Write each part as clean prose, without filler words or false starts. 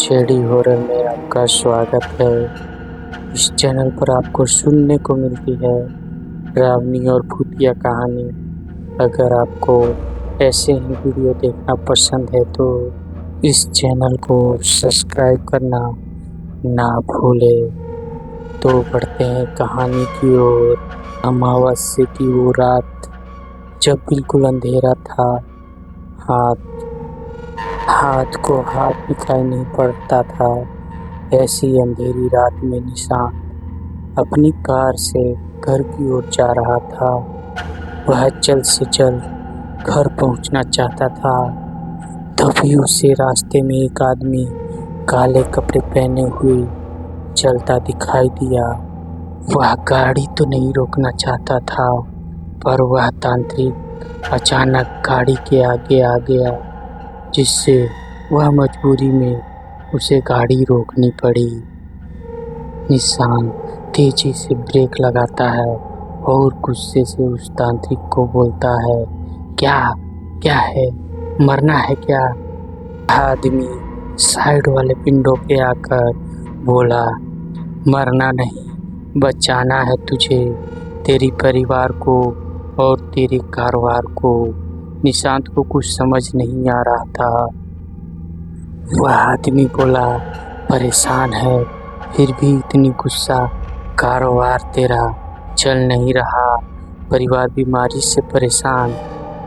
JD horror में आपका स्वागत है। इस चैनल पर आपको सुनने को मिलती है डरावनी और भूतिया कहानी। अगर आपको ऐसे ही वीडियो देखना पसंद है तो इस चैनल को सब्सक्राइब करना ना भूलें। तो बढ़ते हैं कहानी की ओर। अमावस्या की वो रात जब बिल्कुल अंधेरा था, हाथ को हाथ दिखाई नहीं पड़ता था। ऐसी अंधेरी रात में निशांत अपनी कार से घर की ओर जा रहा था। वह जल्द से जल्द घर पहुंचना चाहता था। तभी उसे रास्ते में एक आदमी काले कपड़े पहने हुए चलता दिखाई दिया। वह गाड़ी तो नहीं रोकना चाहता था, पर वह तांत्रिक अचानक गाड़ी के आगे आ गया, जिससे वह मजबूरी में उसे गाड़ी रोकनी पड़ी। निशांत तेजी से ब्रेक लगाता है और गुस्से से उस तांत्रिक को बोलता है, क्या क्या है, मरना है क्या? आदमी साइड वाले विंडो पे आकर बोला, मरना नहीं, बचाना है तुझे, तेरी परिवार को और तेरे कारोबार को। निशांत को कुछ समझ नहीं आ रहा था। वह आदमी बोला, परेशान है, फिर भी इतनी गुस्सा, कारोबार तेरा चल नहीं रहा, परिवार बीमारी से परेशान,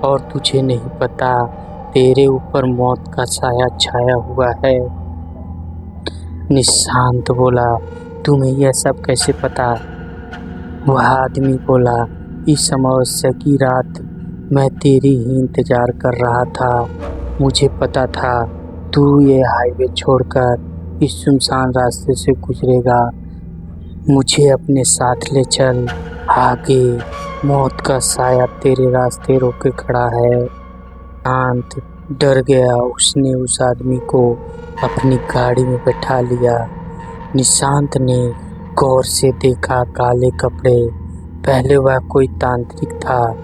और तुझे नहीं पता तेरे ऊपर मौत का साया छाया हुआ है। निशांत बोला, तुम्हें यह सब कैसे पता? वह आदमी बोला, इस अमावस्या की रात मैं तेरी ही इंतजार कर रहा था। मुझे पता था तू ये हाईवे छोड़कर इस सुनसान रास्ते से गुजरेगा। मुझे अपने साथ ले चल, आगे मौत का साया तेरे रास्ते रोके खड़ा है। शांत डर गया। उसने उस आदमी को अपनी गाड़ी में बैठा लिया। निशांत ने गौर से देखा, काले कपड़े, पहले वह कोई तांत्रिक था।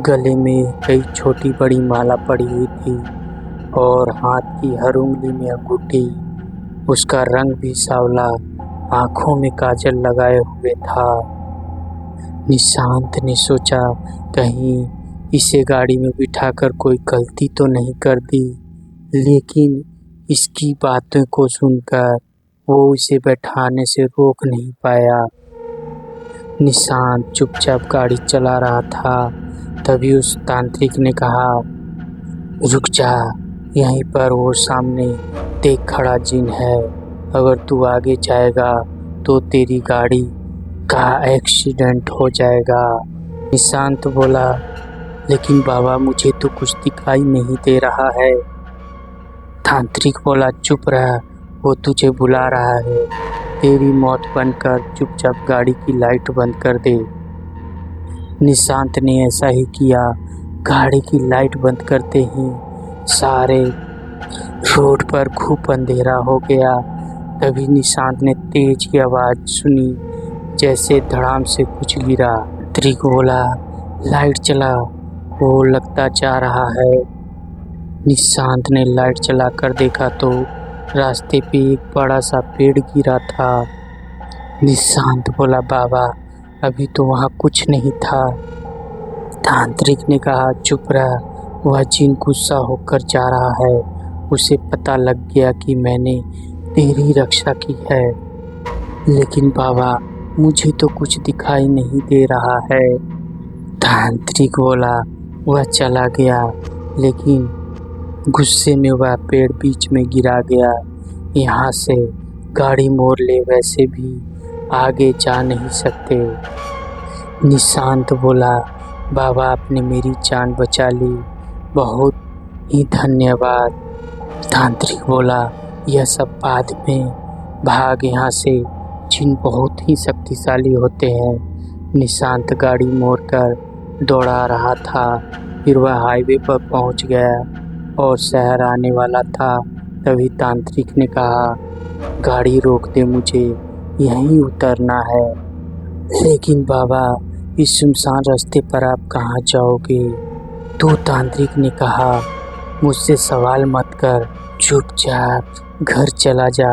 गले में कई छोटी बड़ी माला पड़ी हुई थी और हाथ की हर उंगली में अंगूठी। उसका रंग भी सांवला, आंखों में काजल लगाए हुए था। निशांत ने सोचा, कहीं इसे गाड़ी में बिठाकर कोई गलती तो नहीं कर दी, लेकिन इसकी बातों को सुनकर वो इसे बैठाने से रोक नहीं पाया। निशांत चुपचाप गाड़ी चला रहा था। तभी उस तांत्रिक ने कहा, रुक जा, यहीं पर वो सामने देख खड़ा जिन है। अगर तू आगे जाएगा तो तेरी गाड़ी का एक्सीडेंट हो जाएगा। निशांत बोला, लेकिन बाबा मुझे तो कुछ दिखाई नहीं दे रहा है। तांत्रिक बोला, चुप रह, वो तुझे बुला रहा है। तेरी मौत बनकर चुपचाप गाड़ी की लाइट बंद कर दे। निशांत ने ऐसा ही किया। गाड़ी की लाइट बंद करते ही सारे रोड पर खूब अंधेरा हो गया। तभी निशांत ने तेज की आवाज सुनी, जैसे धड़ाम से कुछ गिरा। तांत्रिक बोला, लाइट चला, वो लगता जा रहा है। निशांत ने लाइट चलाकर देखा तो रास्ते पे एक बड़ा सा पेड़ गिरा था। निशांत बोला, बाबा अभी तो वहाँ कुछ नहीं था। तांत्रिक ने कहा, चुप रह, वह जिन गुस्सा होकर जा रहा है। उसे पता लग गया कि मैंने तेरी रक्षा की है। लेकिन बाबा मुझे तो कुछ दिखाई नहीं दे रहा है। तांत्रिक बोला, वह चला गया, लेकिन गुस्से में वह पेड़ बीच में गिरा गया। यहाँ से गाड़ी मोड़ ले, वैसे भी आगे जा नहीं सकते। निशांत बोला, बाबा आपने मेरी जान बचा ली, बहुत ही धन्यवाद। तांत्रिक बोला, यह सब बाद में, भाग यहाँ से, जिन बहुत ही शक्तिशाली होते हैं। निशांत गाड़ी मोड़कर दौड़ा रहा था। फिर वह हाईवे पर पहुँच गया और शहर आने वाला था। तभी तांत्रिक ने कहा, गाड़ी रोक दे, मुझे यहीं उतरना है। लेकिन बाबा इस सुनसान रास्ते पर आप कहाँ जाओगे? तो तांत्रिक ने कहा, मुझसे सवाल मत कर, चुपचाप घर चला जा,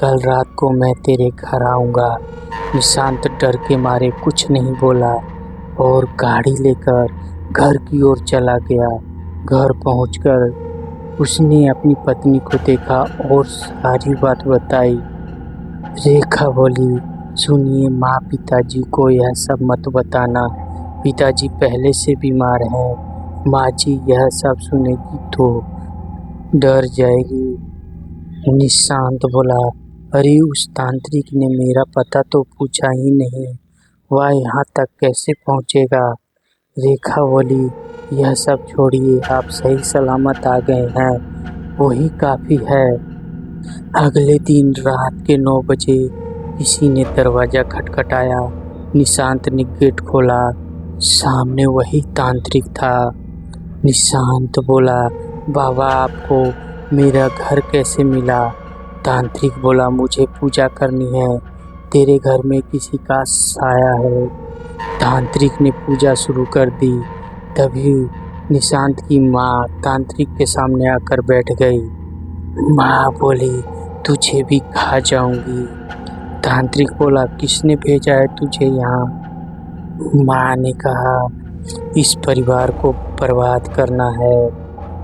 कल रात को मैं तेरे घर आऊँगा। निशांत डर के मारे कुछ नहीं बोला और गाड़ी लेकर घर की ओर चला गया। घर पहुंचकर उसने अपनी पत्नी को देखा और सारी बात बताई। रेखा बोली, सुनिए माँ, पिताजी को यह सब मत बताना, पिताजी पहले से बीमार हैं। माँ जी यह सब सुनेगी तो डर जाएगी। निशांत बोला, अरे उस तांत्रिक ने मेरा पता तो पूछा ही नहीं, वह यहाँ तक कैसे पहुँचेगा। रेखा बोली, यह सब छोड़िए, आप सही सलामत आ गए हैं, वही काफ़ी है। अगले दिन रात के 9 बजे किसी ने दरवाज़ा खटखटाया। निशांत ने गेट खोला, सामने वही तांत्रिक था। निशांत बोला, बाबा आपको मेरा घर कैसे मिला। तांत्रिक बोला, मुझे पूजा करनी है, तेरे घर में किसी का साया है। तांत्रिक ने पूजा शुरू कर दी। तभी निशांत की माँ तांत्रिक के सामने आकर बैठ गई। माँ बोली, तुझे भी खा जाऊंगी। तांत्रिक बोला, किसने भेजा है तुझे यहाँ। माँ ने कहा, इस परिवार को बर्बाद करना है।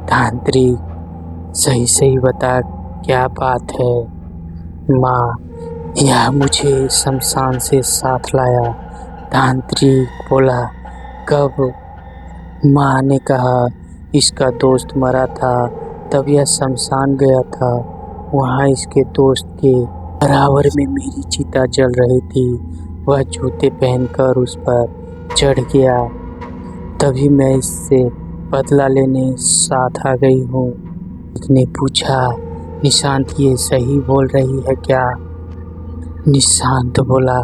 तांत्रिक, सही सही बता, क्या बात है। माँ, यह मुझे शमशान से साथ लाया। तांत्रिक बोला, कब। माँ ने कहा, इसका दोस्त मरा था, तब यह शमशान गया था। वहाँ इसके दोस्त के बराबर में मेरी चिता जल रही थी, वह जूते पहनकर उस पर चढ़ गया, तभी मैं इससे बदला लेने साथ आ गई हूँ। उसने पूछा, निशांत ये सही बोल रही है क्या। निशांत बोला,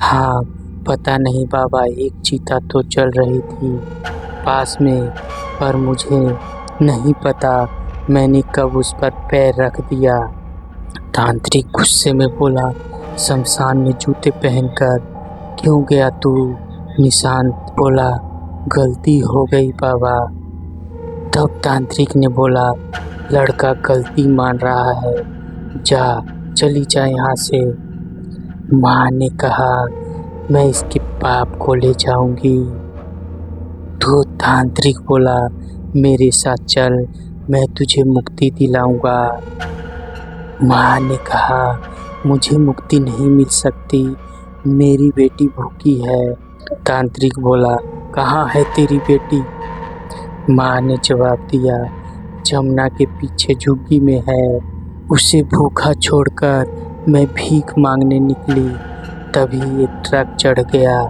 हाँ, पता नहीं बाबा, एक चीता तो चल रही थी पास में, पर मुझे नहीं पता मैंने कब उस पर पैर रख दिया। तांत्रिक गुस्से में बोला, शमशान में जूते पहनकर क्यों गया तू। निशांत बोला, गलती हो गई बाबा। तब तांत्रिक ने बोला, लड़का गलती मान रहा है, जा, चली जा यहाँ से। माँ ने कहा, मैं इसके बाप को ले जाऊंगी। तो तांत्रिक बोला, मेरे साथ चल, मैं तुझे मुक्ति दिलाऊंगा। माँ ने कहा, मुझे मुक्ति नहीं मिल सकती, मेरी बेटी भूखी है। तांत्रिक बोला, कहाँ है तेरी बेटी। माँ ने जवाब दिया, जमुना के पीछे झुग्गी में है। उसे भूखा छोड़कर मैं भीख मांगने निकली, तभी ये ट्रक चढ़ गया,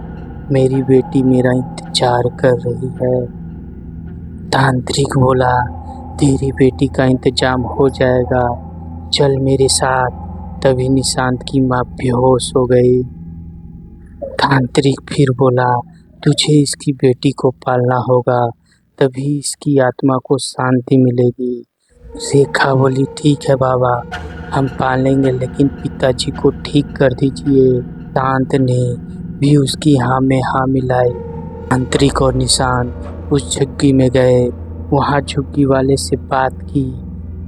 मेरी बेटी मेरा इंतजार कर रही है। तांत्रिक बोला, तेरी बेटी का इंतजाम हो जाएगा, चल मेरे साथ। तभी निशांत की माँ बेहोश हो गई। तांत्रिक फिर बोला, तुझे इसकी बेटी को पालना होगा, तभी इसकी आत्मा को शांति मिलेगी। रेखा बोली, ठीक है बाबा, हम पालेंगे, लेकिन पिताजी को ठीक कर दीजिए। शांत ने भी उसकी हाँ में हाँ मिलाई। तांत्रिक और निशांत उस झुग्गी में गए, वहाँ झुग्गी वाले से बात की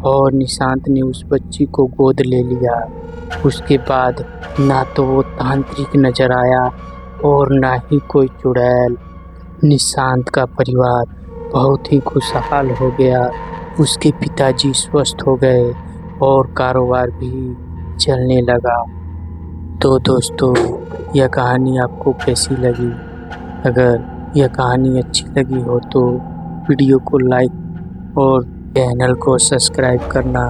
और निशांत ने उस बच्ची को गोद ले लिया। उसके बाद ना तो वो तांत्रिक नजर आया और ना ही कोई चुड़ैल। निशांत का परिवार बहुत ही खुशहाल हो गया, उसके पिताजी स्वस्थ हो गए और कारोबार भी चलने लगा। तो दोस्तों, यह कहानी आपको कैसी लगी। अगर यह कहानी अच्छी लगी हो तो वीडियो को लाइक और चैनल को सब्सक्राइब करना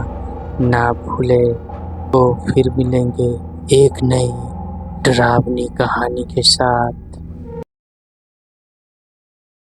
ना भूलें। तो फिर मिलेंगे एक नई डरावनी कहानी के साथ।